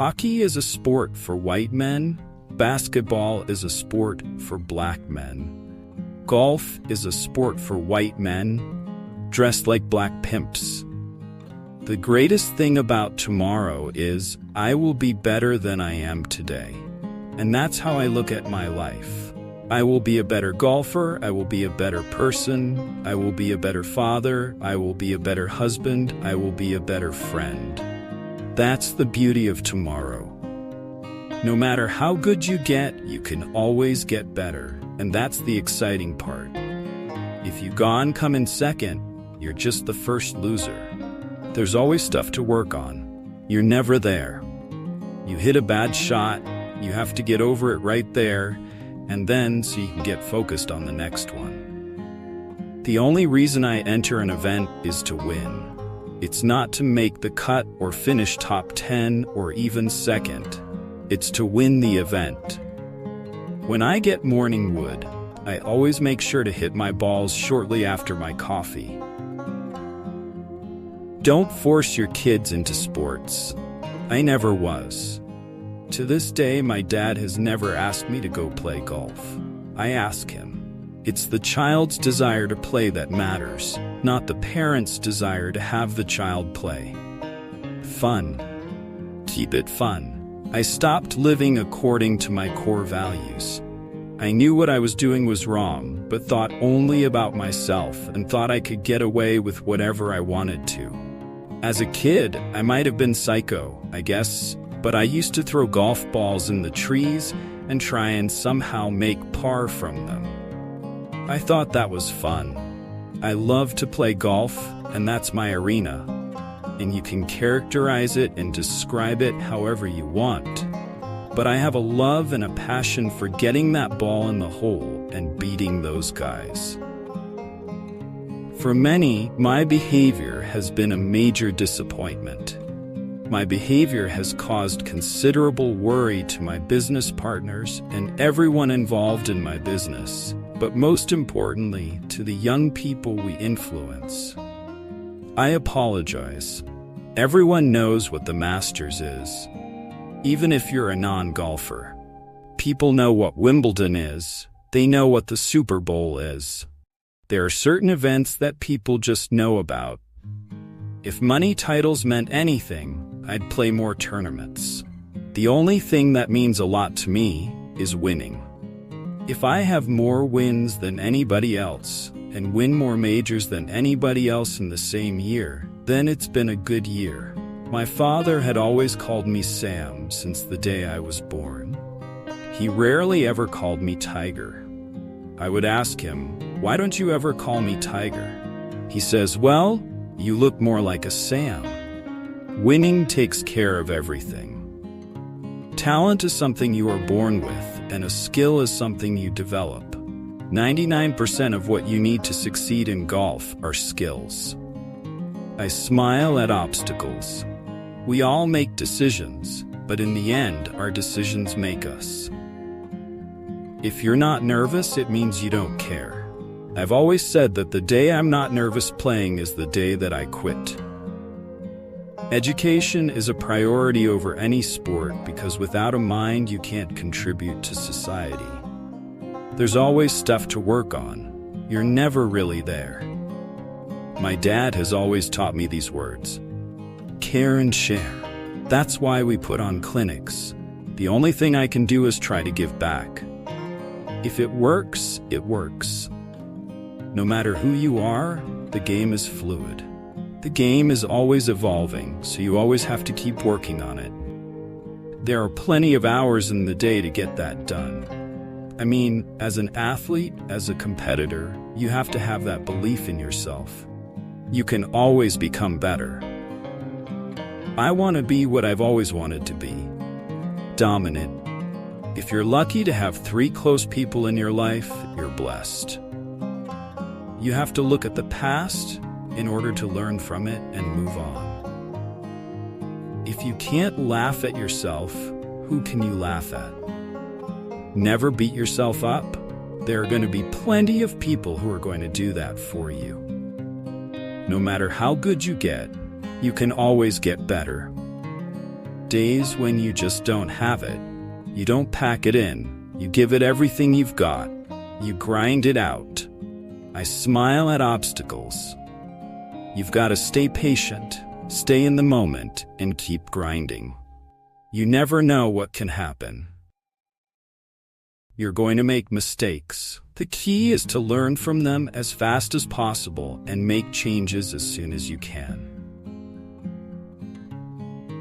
Hockey is a sport for white men. Basketball is a sport for black men. Golf is a sport for white men, dressed like black pimps. The greatest thing about tomorrow is I will be better than I am today. And that's how I look at my life. I will be a better golfer, I will be a better person, I will be a better father, I will be a better husband, I will be a better friend. That's the beauty of tomorrow. No matter how good you get, you can always get better, and that's the exciting part. If you gone come in second, you're just the first loser. There's always stuff to work on. You're never there. You hit a bad shot, you have to get over it right there, and then so you can get focused on the next one. The only reason I enter an event is to win. It's not to make the cut or finish top 10 or even second. It's to win the event. When I get morning wood, I always make sure to hit my balls shortly after my coffee. Don't force your kids into sports. I never was. To this day, my dad has never asked me to go play golf. I ask him. It's the child's desire to play that matters, not the parent's desire to have the child play. Fun. Keep it fun. I stopped living according to my core values. I knew what I was doing was wrong, but thought only about myself and thought I could get away with whatever I wanted to. As a kid, I might have been psycho, I guess, but I used to throw golf balls in the trees and try and somehow make par from them. I thought that was fun. I love to play golf, and that's my arena. And you can characterize it and describe it however you want. But I have a love and a passion for getting that ball in the hole and beating those guys. For many, my behavior has been a major disappointment. My behavior has caused considerable worry to my business partners and everyone involved in my business, but most importantly, to the young people we influence. I apologize. Everyone knows what the Masters is. Even if you're a non-golfer. People know what Wimbledon is. They know what the Super Bowl is. There are certain events that people just know about. If money titles meant anything, I'd play more tournaments. The only thing that means a lot to me is winning. If I have more wins than anybody else and win more majors than anybody else in the same year, then it's been a good year. My father had always called me Sam since the day I was born. He rarely ever called me Tiger. I would ask him, "Why don't you ever call me Tiger?" He says, "Well, you look more like a Sam." Winning takes care of everything. Talent is something you are born with, and a skill is something you develop. 99% of what you need to succeed in golf are skills. I smile at obstacles. We all make decisions, but in the end, our decisions make us. If you're not nervous, it means you don't care. I've always said that the day I'm not nervous playing is the day that I quit. Education is a priority over any sport because without a mind, you can't contribute to society. There's always stuff to work on. You're never really there. My dad has always taught me these words. Care and share. That's why we put on clinics. The only thing I can do is try to give back. If it works, it works. No matter who you are, the game is fluid. The game is always evolving, so you always have to keep working on it. There are plenty of hours in the day to get that done. I mean, as an athlete, as a competitor, you have to have that belief in yourself. You can always become better. I want to be what I've always wanted to be. Dominant. If you're lucky to have 3 close people in your life, you're blessed. You have to look at the past in order to learn from it and move on. If you can't laugh at yourself, who can you laugh at? Never beat yourself up. There are going to be plenty of people who are going to do that for you. No matter how good you get, you can always get better. Days when you just don't have it. You don't pack it in. You give it everything you've got. You grind it out. I smile at obstacles. You've got to stay patient, stay in the moment, and keep grinding. You never know what can happen. You're going to make mistakes. The key is to learn from them as fast as possible and make changes as soon as you can.